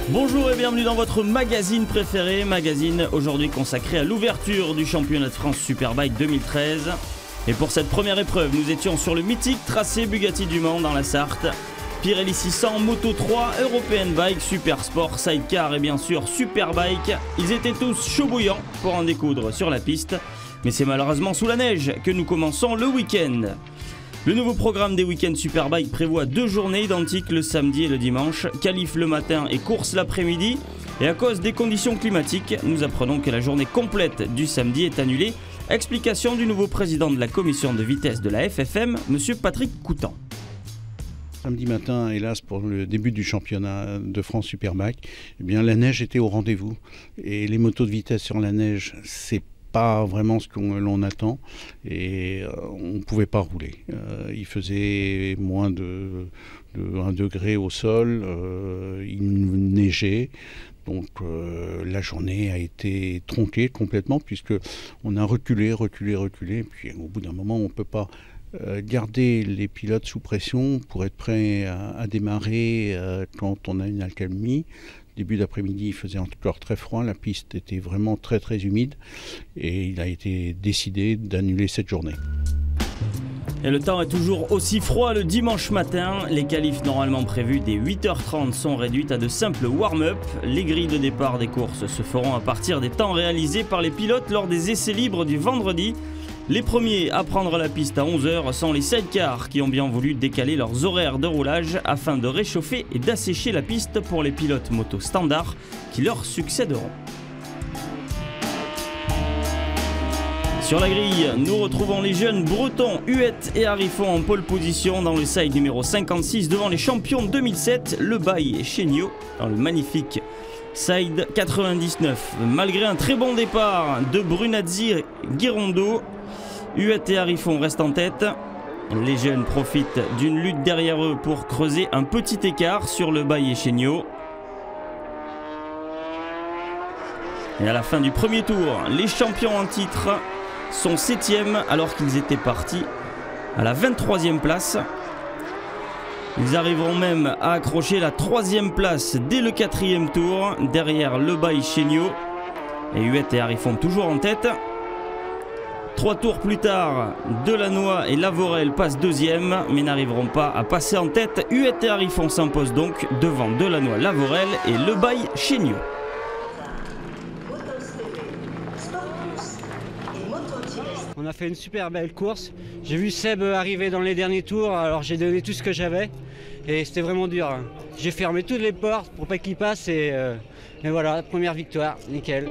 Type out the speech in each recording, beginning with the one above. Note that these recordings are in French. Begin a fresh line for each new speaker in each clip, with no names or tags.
Bonjour et bienvenue dans votre magazine préféré, magazine aujourd'hui consacré à l'ouverture du championnat de France Superbike 2013. Et pour cette première épreuve, nous étions sur le mythique tracé Bugatti du Mans dans la Sarthe. Pirelli 600, Moto 3, European Bike, Super Sport, Sidecar et bien sûr Superbike. Ils étaient tous chauds bouillants pour en découdre sur la piste. Mais c'est malheureusement sous la neige que nous commençons le week-end. Le nouveau programme des week-ends Superbike prévoit 2 journées identiques le samedi et le dimanche, qualif le matin et course l'après-midi. Et à cause des conditions climatiques, nous apprenons que la journée complète du samedi est annulée. Explication du nouveau président de la commission de vitesse de la FFM, M. Patrick Coutan.
Samedi matin, hélas, pour le début du championnat de France Superbike, eh bien, la neige était au rendez-vous. Et les motos de vitesse sur la neige, c'est pas vraiment ce que l'on attend et on ne pouvait pas rouler. Il faisait moins de 1 degré au sol, il neigeait. Donc la journée a été tronquée complètement puisque on a reculé. Puis au bout d'un moment, on ne peut pas garder les pilotes sous pression pour être prêt à démarrer quand on a une accalmie. Début d'après-midi, il faisait encore très froid, la piste était vraiment très humide et il a été décidé d'annuler cette journée.
Et le temps est toujours aussi froid le dimanche matin. Les qualifs normalement prévus dès 8h30 sont réduites à de simples warm-up. Les grilles de départ des courses se feront à partir des temps réalisés par les pilotes lors des essais libres du vendredi. Les premiers à prendre la piste à 11h sont les sidecars qui ont bien voulu décaler leurs horaires de roulage afin de réchauffer et d'assécher la piste pour les pilotes moto standards qui leur succéderont. Sur la grille, nous retrouvons les jeunes bretons Huette et Harifon en pole position dans le side numéro 56 devant les champions 2007, Le Bail et Chéniaud dans le magnifique side 99. Malgré un très bon départ de Brunazzi et Girondo, Huette et Harifon restent en tête. Les jeunes profitent d'une lutte derrière eux pour creuser un petit écart sur Le Bail et Chéniaud. Et à la fin du premier tour, les champions en titre sont 7e alors qu'ils étaient partis à la 23e place. Ils arriveront même à accrocher la 3e place dès le 4e tour, derrière Le Bail Chéniaud. Et Huette et Harifon toujours en tête. 3 tours plus tard, Delannoy et Lavorel passent 2e, mais n'arriveront pas à passer en tête. Huette et Harifon s'imposent donc devant Delannoy, Lavorel et Le Bail Chéniaud.
On a fait une super belle course. J'ai vu Seb arriver dans les derniers tours, alors j'ai donné tout ce que j'avais. Et c'était vraiment dur. J'ai fermé toutes les portes pour pas qu'il passe et voilà, première victoire, nickel.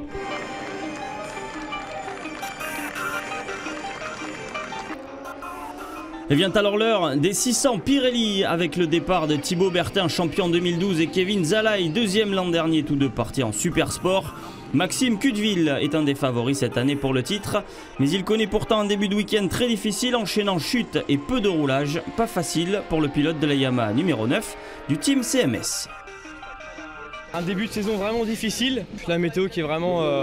Et vient alors l'heure des 600 Pirelli avec le départ de Thibaut Bertin, champion 2012, et Kevin Zalaï, 2e l'an dernier, tous deux partis en Super Sport. Maxime Cudeville est un des favoris cette année pour le titre, mais il connaît pourtant un début de week-end très difficile, enchaînant chute et peu de roulage. Pas facile pour le pilote de la Yamaha numéro 9 du team CMS.
Un début de saison vraiment difficile, la météo qui est vraiment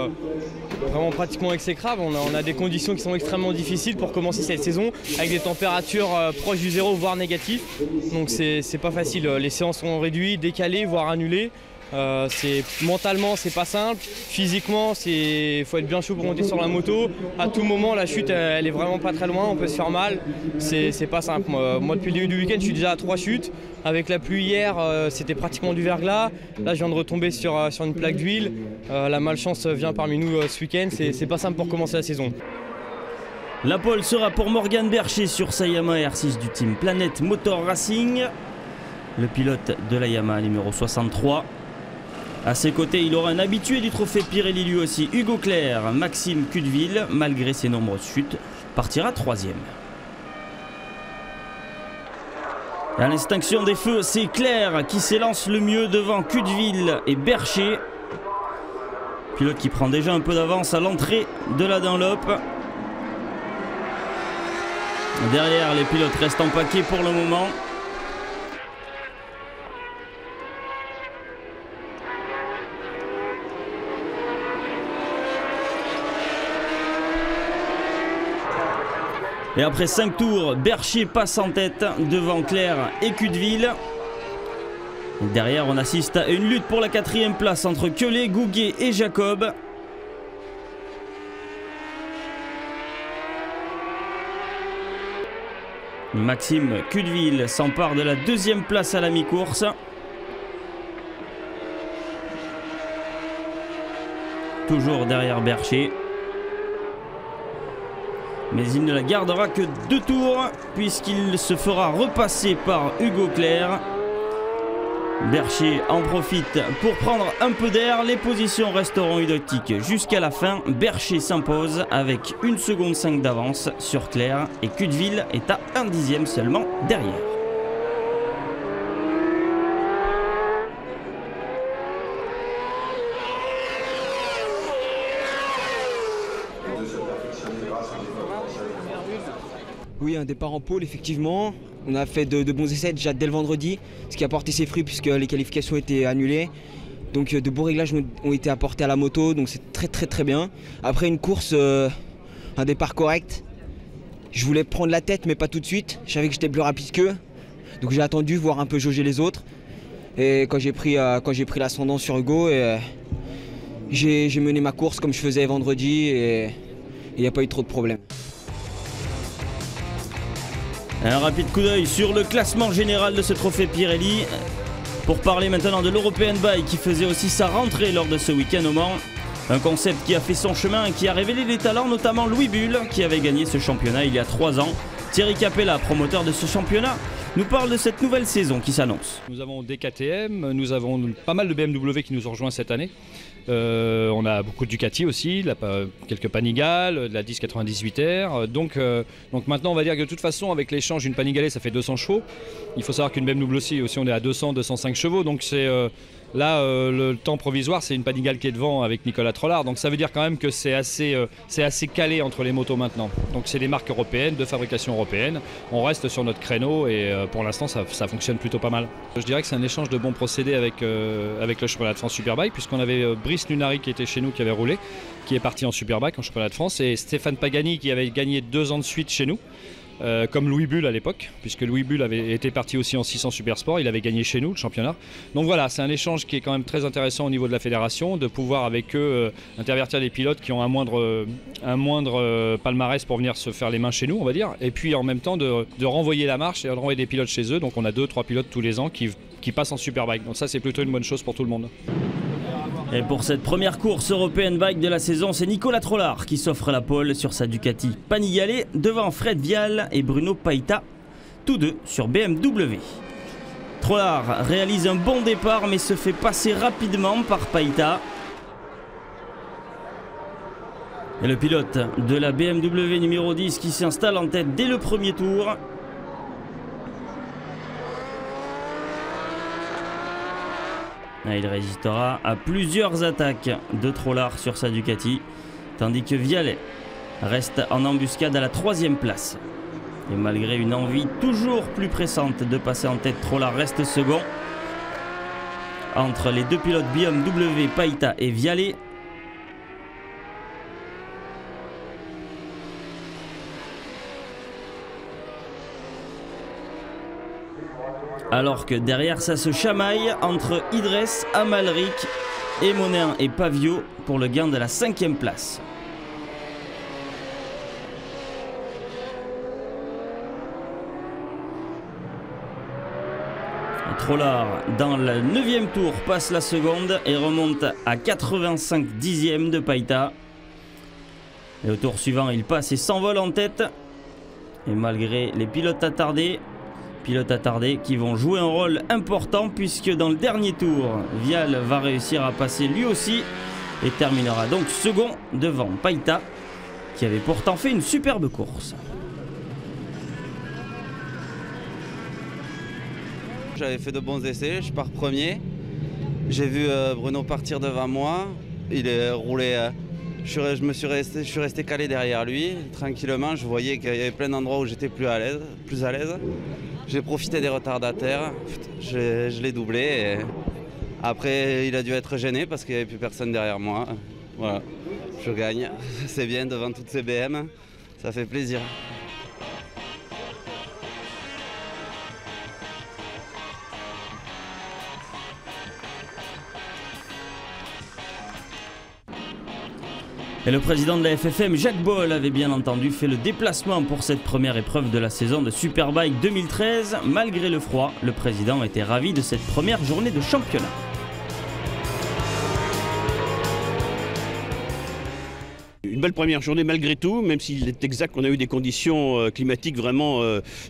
pratiquement exécrable. On a des conditions qui sont extrêmement difficiles pour commencer cette saison, avec des températures proches du zéro, voire négatives. Donc c'est pas facile, les séances sont réduites, décalées, voire annulées. Mentalement c'est pas simple, physiquement il faut être bien chaud pour monter sur la moto. À tout moment la chute elle est vraiment pas très loin, on peut se faire mal, c'est pas simple. Moi depuis le début du week-end je suis déjà à 3 chutes. Avec la pluie hier c'était pratiquement du verglas. Là je viens de retomber sur une plaque d'huile. La malchance vient parmi nous ce week-end, c'est pas simple pour commencer la saison.
La pole sera pour Morgan Bercher sur sa Yamaha R6 du team Planète Motor Racing. Le pilote de la Yamaha numéro 63. À ses côtés, il aura un habitué du trophée Pirelli lui aussi, Hugo Clerc. Maxime Cudeville, malgré ses nombreuses chutes, partira 3e. À l'extinction des feux, c'est Clerc qui s'élance le mieux devant Cudeville et Bercher. Pilote qui prend déjà un peu d'avance à l'entrée de la Dunlop. Derrière, les pilotes restent en paquet pour le moment. Et après 5 tours, Bercher passe en tête devant Clerc et Cudeville. Derrière, on assiste à une lutte pour la 4e place entre Keulé, Gouguet et Jacob. Maxime Cudeville s'empare de la 2e place à la mi-course. Toujours derrière Bercher. Mais il ne la gardera que 2 tours puisqu'il se fera repasser par Hugo Clerc. Bercher en profite pour prendre un peu d'air. Les positions resteront identiques jusqu'à la fin. Bercher s'impose avec 1 seconde 5 d'avance sur Clerc et Cudeville est à 1/10 seulement derrière.
Oui, un départ en pôle, effectivement. On a fait de bons essais déjà dès le vendredi, ce qui a porté ses fruits puisque les qualifications étaient annulées. Donc de beaux réglages ont été apportés à la moto, donc c'est très bien. Après une course, un départ correct. Je voulais prendre la tête mais pas tout de suite. Je savais que j'étais plus rapide qu'eux. Donc j'ai attendu, voir un peu jauger les autres. Et quand j'ai pris l'ascendant sur Hugo, j'ai mené ma course comme je faisais vendredi et il n'y a pas eu trop de problèmes.
Un rapide coup d'œil sur le classement général de ce trophée Pirelli. Pour parler maintenant de l'European Bike qui faisait aussi sa rentrée lors de ce week-end au Mans. Un concept qui a fait son chemin et qui a révélé les talents, notamment Louis Bull qui avait gagné ce championnat il y a 3 ans. Thierry Capella, promoteur de ce championnat, nous parle de cette nouvelle saison qui s'annonce.
Nous avons des KTM, nous avons pas mal de BMW qui nous ont rejoints cette année. On a beaucoup de Ducati aussi, quelques Panigale, de la 1098R. Donc maintenant on va dire que de toute façon avec l'échange d'une Panigale ça fait 200 chevaux. Il faut savoir qu'une BMW aussi on est à 200-205 chevaux. Donc c'est là le temps provisoire c'est une Panigale qui est devant avec Nicolas Trollard. Donc ça veut dire quand même que c'est assez calé entre les motos maintenant. Donc c'est des marques européennes, de fabrication européenne. On reste sur notre créneau et pour l'instant ça fonctionne plutôt pas mal. Je dirais que c'est un échange de bons procédés avec le championnat de France Superbike puisqu'on avait Brice Lunari qui était chez nous, qui avait roulé, qui est parti en Superbike en championnat de France, et Stéphane Pagani qui avait gagné 2 ans de suite chez nous, comme Louis Bull à l'époque, puisque Louis Bull avait été parti aussi en 600 Supersport, il avait gagné chez nous le championnat. Donc voilà, c'est un échange qui est quand même très intéressant au niveau de la fédération, de pouvoir avec eux intervertir des pilotes qui ont un moindre palmarès pour venir se faire les mains chez nous, on va dire, et puis en même temps de renvoyer la marche et de renvoyer des pilotes chez eux. Donc on a 2-3 pilotes tous les ans qui passent en Superbike, donc ça c'est plutôt une bonne chose pour tout le monde.
Et pour cette première course European Bike de la saison, c'est Nicolas Trollard qui s'offre la pole sur sa Ducati Panigale devant Fred Vial et Bruno Paita, tous deux sur BMW. Trollard réalise un bon départ mais se fait passer rapidement par Paita. Et le pilote de la BMW numéro 10 qui s'installe en tête dès le premier tour. Il résistera à plusieurs attaques de Trollard sur sa Ducati, tandis que Vialet reste en embuscade à la 3e place. Et malgré une envie toujours plus pressante de passer en tête, Trollard reste second. Entre les 2 pilotes BMW, Paita et Vialet. Alors que derrière ça se chamaille entre Idress, Amalric, Emonin et Pavio pour le gain de la 5e place. Trollard dans le 9e tour passe la seconde et remonte à 85 dixièmes de Paita. Et au tour suivant il passe et s'envole en tête. Et malgré les pilotes attardés qui vont jouer un rôle important puisque dans le dernier tour, Vial va réussir à passer lui aussi et terminera donc second devant Paita qui avait pourtant fait une superbe course.
J'avais fait de bons essais, je pars premier. J'ai vu Bruno partir devant moi, il est roulé. Je suis resté calé derrière lui, tranquillement. Je voyais qu'il y avait plein d'endroits où j'étais plus à l'aise. J'ai profité des retardataires, je l'ai doublé. Et après, il a dû être gêné parce qu'il n'y avait plus personne derrière moi. Voilà, je gagne. C'est bien devant toutes ces BM, ça fait plaisir.
Et le président de la FFM, Jacques Boll, avait bien entendu fait le déplacement pour cette première épreuve de la saison de Superbike 2013. Malgré le froid, le président était ravi de cette première journée de championnat.
Une belle première journée malgré tout, même s'il est exact qu'on a eu des conditions climatiques vraiment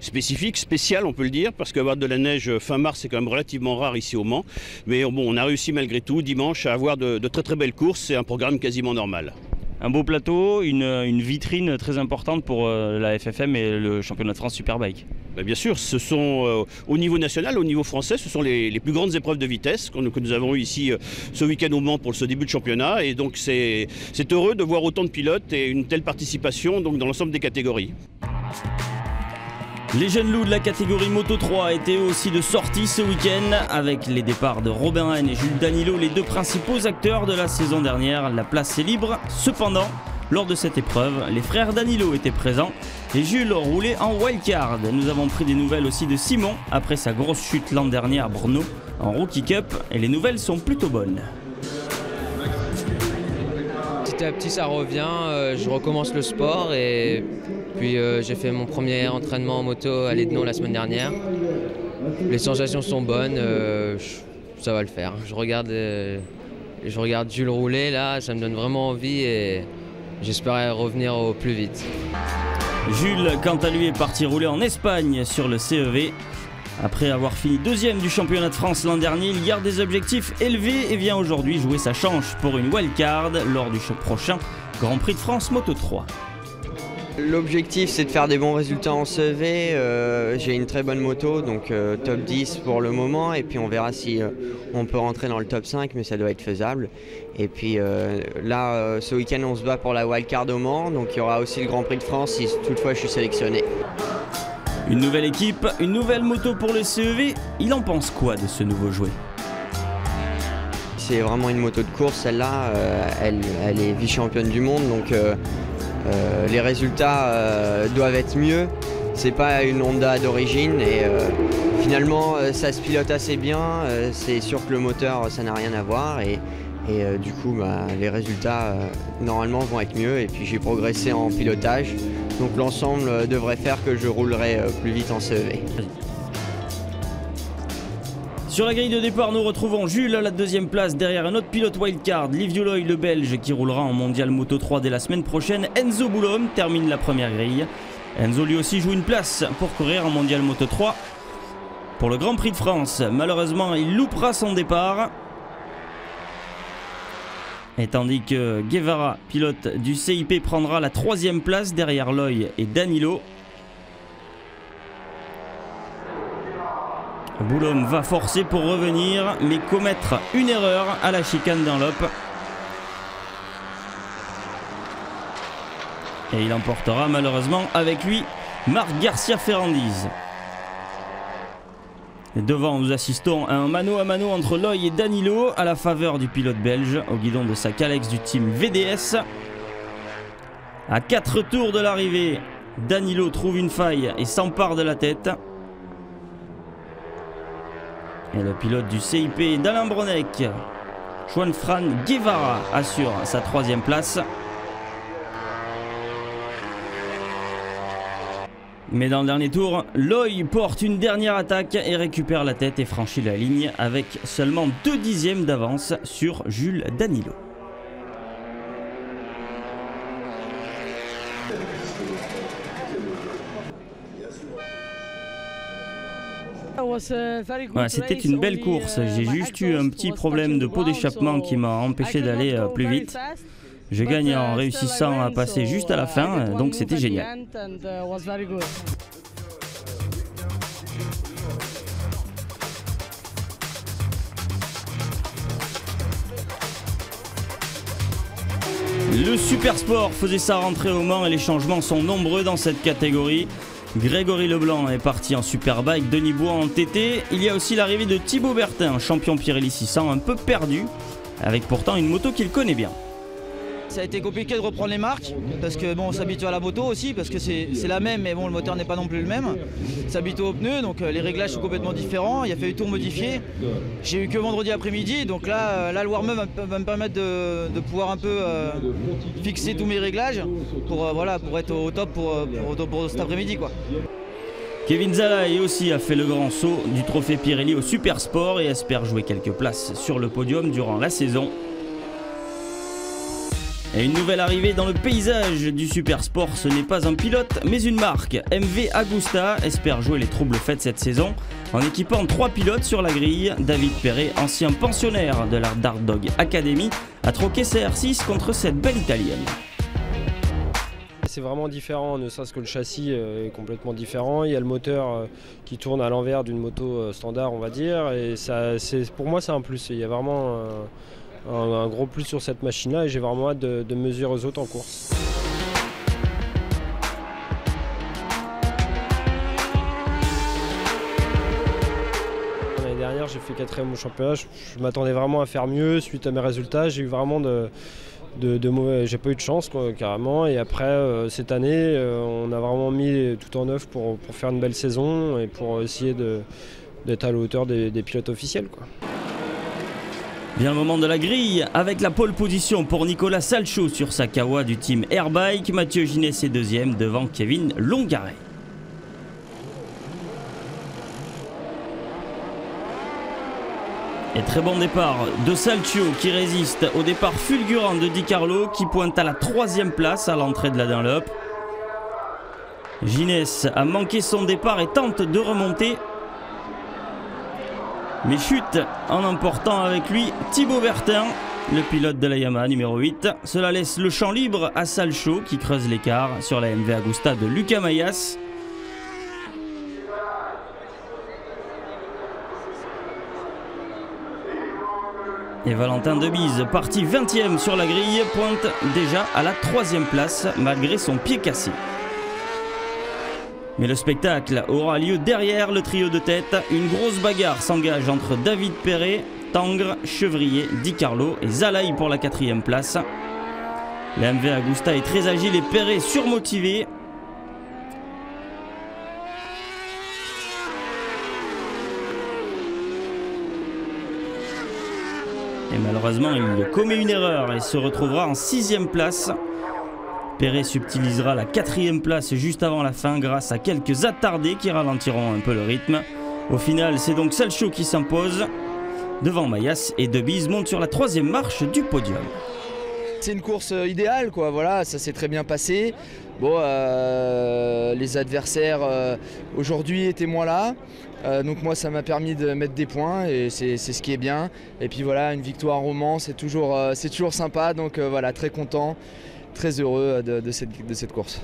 spécifiques, spéciales on peut le dire, parce qu'avoir de la neige fin mars c'est quand même relativement rare ici au Mans. Mais bon, on a réussi malgré tout dimanche à avoir de très très belles courses, c'est un programme quasiment normal.
Un beau plateau, une vitrine très importante pour la FFM et le championnat de France Superbike.
Bien sûr, ce sont au niveau national, au niveau français, ce sont les plus grandes épreuves de vitesse que nous avons eu ici ce week-end au Mans pour ce début de championnat. Et donc c'est heureux de voir autant de pilotes et une telle participation donc, dans l'ensemble des catégories.
Les jeunes loups de la catégorie Moto 3 étaient aussi de sortie ce week-end avec les départs de Robin Haine et Jules Danilo, les deux principaux acteurs de la saison dernière. La place est libre. Cependant, lors de cette épreuve, les frères Danilo étaient présents et Jules roulait en wildcard. Nous avons pris des nouvelles aussi de Simon après sa grosse chute l'an dernier à Brno en Rookie Cup et les nouvelles sont plutôt bonnes.
Petit à petit ça revient, je recommence le sport et puis j'ai fait mon premier entraînement en moto à Lédenon la semaine dernière. Les sensations sont bonnes, ça va le faire. Je regarde Jules rouler là, ça me donne vraiment envie et j'espère revenir au plus vite.
Jules, quant à lui, est parti rouler en Espagne sur le CEV. Après avoir fini deuxième du championnat de France l'an dernier, il garde des objectifs élevés et vient aujourd'hui jouer sa chance pour une wildcard lors du prochain Grand Prix de France Moto 3.
L'objectif c'est de faire des bons résultats en CEV, j'ai une très bonne moto donc top 10 pour le moment et puis on verra si on peut rentrer dans le top 5 mais ça doit être faisable. Et puis là ce week-end on se bat pour la wildcard au Mans donc il y aura aussi le Grand Prix de France si toutefois je suis sélectionné.
Une nouvelle équipe, une nouvelle moto pour le CEV, il en pense quoi de ce nouveau jouet?
C'est vraiment une moto de course, celle-là, elle est vice-championne du monde donc les résultats doivent être mieux. C'est pas une Honda d'origine et finalement ça se pilote assez bien. C'est sûr que le moteur ça n'a rien à voir et du coup les résultats normalement vont être mieux et puis j'ai progressé en pilotage. Donc l'ensemble devrait faire que je roulerai plus vite en CEV.
Sur la grille de départ, nous retrouvons Jules à la deuxième place derrière un autre pilote wildcard, Liv Juloy, le Belge, qui roulera en mondial Moto 3 dès la semaine prochaine. Enzo Boulom termine la première grille. Enzo lui aussi joue une place pour courir en mondial Moto 3 pour le Grand Prix de France. Malheureusement, il loupera son départ. Et tandis que Guevara, pilote du CIP, prendra la troisième place derrière Loy et Danilo. Boulom va forcer pour revenir, mais commettre une erreur à la chicane d'Anlop. Et il emportera malheureusement avec lui Marc Garcia Ferrandis. Et devant, nous assistons à un mano à mano entre Loy et Danilo à la faveur du pilote belge au guidon de sa Calex du team VDS. À 4 tours de l'arrivée, Danilo trouve une faille et s'empare de la tête. Et le pilote du CIP d'Alain Bronek, Juan-Fran Guevara, assure sa troisième place. Mais dans le dernier tour, Loy porte une dernière attaque et récupère la tête et franchit la ligne avec seulement 2 dixièmes d'avance sur Jules Danilo. Voilà, c'était une belle course, j'ai juste eu un petit problème de pot d'échappement qui m'a empêché d'aller plus vite. Je gagne en réussissant à passer juste à la fin, donc c'était génial. Le Super Sport faisait sa rentrée au Mans et les changements sont nombreux dans cette catégorie. Grégory Leblanc est parti en Superbike, Denis Bois en TT. Il y a aussi l'arrivée de Thibaut Bertin, champion Pirelli 600, un peu perdu, avec pourtant une moto qu'il connaît bien.
Ça a été compliqué de reprendre les marques parce que bon, on s'habitue à la moto aussi parce que c'est la même mais bon le moteur n'est pas non plus le même. On s'habitue aux pneus donc les réglages sont complètement différents. Il a fallu tout modifier. J'ai eu que vendredi après-midi donc là le warm-up va me permettre de pouvoir un peu fixer tous mes réglages pour être au top pour cet après-midi quoi.
Kevin Zalaï aussi a fait le grand saut du trophée Pirelli au Super Sport et espère jouer quelques places sur le podium durant la saison. Et une nouvelle arrivée dans le paysage du Super Sport, ce n'est pas un pilote mais une marque. MV Agusta espère jouer les troubles faits cette saison en équipant 3 pilotes sur la grille. David Perret, ancien pensionnaire de la Dark Dog Academy, a troqué sa R6 contre cette belle italienne.
C'est vraiment différent, ne serait-ce que le châssis est complètement différent. Il y a le moteur qui tourne à l'envers d'une moto standard on va dire et pour moi c'est un plus. Il y a vraiment un gros plus sur cette machine-là et j'ai vraiment hâte de mesurer aux autres en course. L'année dernière, j'ai fait 4e au championnat. Je m'attendais vraiment à faire mieux suite à mes résultats. J'ai eu vraiment j'ai pas eu de chance quoi, carrément. Et après, cette année, on a vraiment mis tout en œuvre pour faire une belle saison et pour essayer d'être à la hauteur des pilotes officiels, quoi.
Vient le moment de la grille avec la pole position pour Nicolas Salchaud sur sa Kawa du team Airbike. Mathieu Ginès est 2e devant Kevin Longaret. Et très bon départ de Salchaud qui résiste au départ fulgurant de Di Carlo qui pointe à la 3e place à l'entrée de la Dunlop. Ginès a manqué son départ et tente de remonter. Mais chute en emportant avec lui Thibaut Bertin, le pilote de la Yamaha numéro 8. Cela laisse le champ libre à Salchaud qui creuse l'écart sur la MV Agusta de Lucas Mayas. Et Valentin Debise, parti 20e sur la grille, pointe déjà à la 3e place malgré son pied cassé. Mais le spectacle aura lieu derrière le trio de tête. Une grosse bagarre s'engage entre David Perret, Tangre, Chevrier, Di Carlo et Zalaï pour la 4e place. La MV Agusta est très agile et Perret surmotivé. Et malheureusement, il commet une erreur et se retrouvera en 6e place. Perret subtilisera la 4e place juste avant la fin grâce à quelques attardés qui ralentiront un peu le rythme. Au final, c'est donc Salchaud qui s'impose devant Mayas et Debise monte sur la 3e marche du podium.
C'est une course idéale, quoi. Voilà, ça s'est très bien passé. Bon, les adversaires aujourd'hui étaient moins là. Donc moi ça m'a permis de mettre des points et c'est ce qui est bien. Et puis voilà, une victoire au Mans, c'est toujours sympa. Donc voilà, très content. Très heureux de cette course.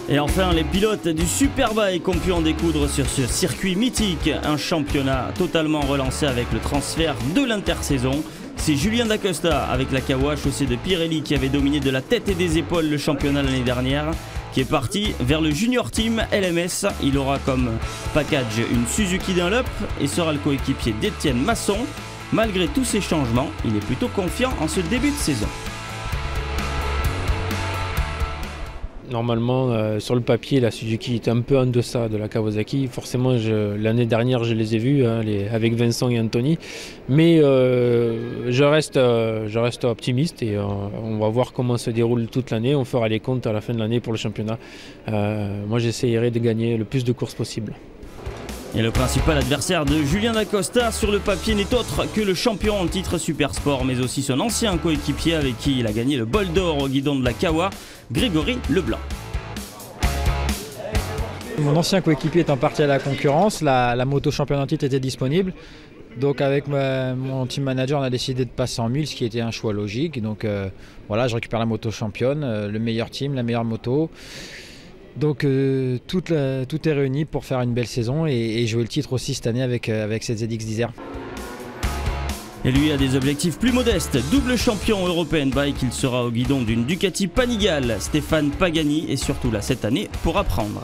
Et enfin, les pilotes du Superbike ont pu en découdre sur ce circuit mythique. Un championnat totalement relancé avec le transfert de l'intersaison. C'est Julien D'Acosta avec la Kawa chaussée de Pirelli qui avait dominé de la tête et des épaules le championnat l'année dernière, qui est parti vers le Junior Team LMS. Il aura comme package une Suzuki Dunlop et sera le coéquipier d'Étienne Masson. Malgré tous ces changements, il est plutôt confiant en ce début de saison.
Normalement, sur le papier, la Suzuki est un peu en deçà de la Kawasaki. Forcément, l'année dernière, je les ai vus avec Vincent et Anthony. Mais je reste optimiste et on va voir comment se déroule toute l'année. On fera les comptes à la fin de l'année pour le championnat. Moi, j'essayerai de gagner le plus de courses possible.
Et le principal adversaire de Julien D'Acosta sur le papier n'est autre que le champion en titre Super Sport, mais aussi son ancien coéquipier avec qui il a gagné le bol d'or au guidon de la Kawa, Grégory Leblanc.
Mon ancien coéquipier étant parti à la concurrence, la moto championne en titre était disponible. Donc avec mon team manager, on a décidé de passer en 1000, ce qui était un choix logique. Donc voilà, je récupère la moto championne, le meilleur team, la meilleure moto. Donc tout est réuni pour faire une belle saison et jouer le titre aussi cette année avec cette ZX d'Isère.
Et lui a des objectifs plus modestes. Double champion European Bike, il sera au guidon d'une Ducati Panigale. Stéphane Pagani est surtout là cette année pour apprendre.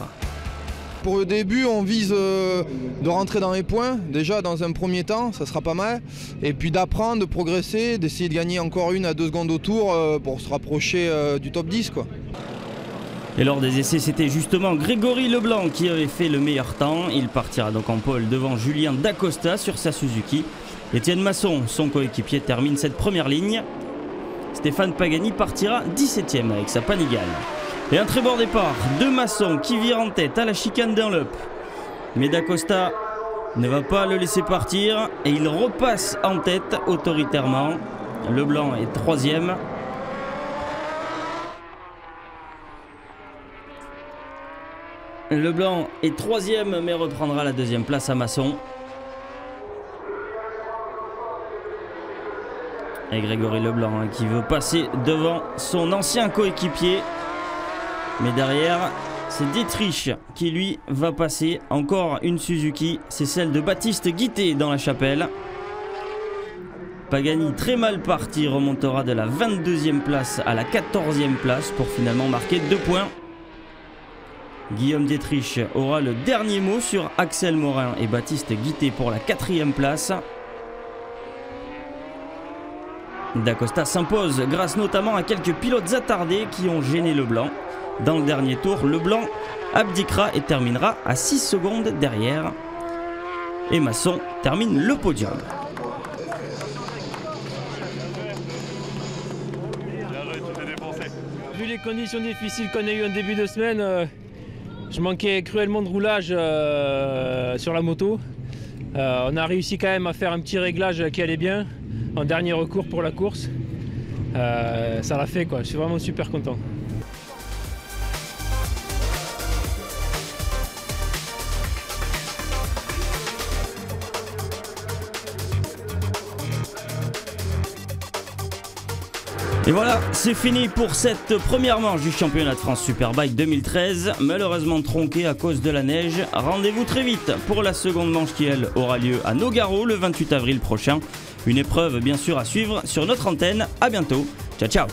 Pour le début, on vise de rentrer dans les points, déjà dans un premier temps, ça sera pas mal. Et puis d'apprendre, de progresser, d'essayer de gagner encore 1 à 2 secondes au tour pour se rapprocher du top 10, quoi.
Et lors des essais, c'était justement Grégory Leblanc qui avait fait le meilleur temps. Il partira donc en pole devant Julien Dacosta sur sa Suzuki. Étienne Masson, son coéquipier, termine cette première ligne. Stéphane Pagani partira 17e avec sa Panigale. Et un très bon départ de Masson qui vire en tête à la chicane Dunlop. Mais Dacosta ne va pas le laisser partir et il repasse en tête autoritairement. Leblanc est 3e. Leblanc est 3e mais reprendra la 2e place à Masson. Et Grégory Leblanc qui veut passer devant son ancien coéquipier. Mais derrière, c'est Dietrich qui lui va passer. Encore une Suzuki, c'est celle de Baptiste Guité dans la chapelle. Pagani très mal parti, remontera de la 22e place à la 14e place pour finalement marquer 2 points. Guillaume Dietrich aura le dernier mot sur Axel Morin et Baptiste Guité pour la 4e place. Dacosta s'impose grâce notamment à quelques pilotes attardés qui ont gêné Leblanc. Dans le dernier tour, Leblanc abdiquera et terminera à 6 secondes derrière. Et Masson termine le podium.
Vu les conditions difficiles qu'on a eues en début de semaine, je manquais cruellement de roulage sur la moto. On a réussi quand même à faire un petit réglage qui allait bien en dernier recours pour la course. Ça l'a fait, quoi. Je suis vraiment super content.
Et voilà, c'est fini pour cette première manche du championnat de France Superbike 2013, malheureusement tronquée à cause de la neige. Rendez-vous très vite pour la seconde manche qui, elle, aura lieu à Nogaro le 28 avril prochain. Une épreuve bien sûr à suivre sur notre antenne. À bientôt, ciao ciao.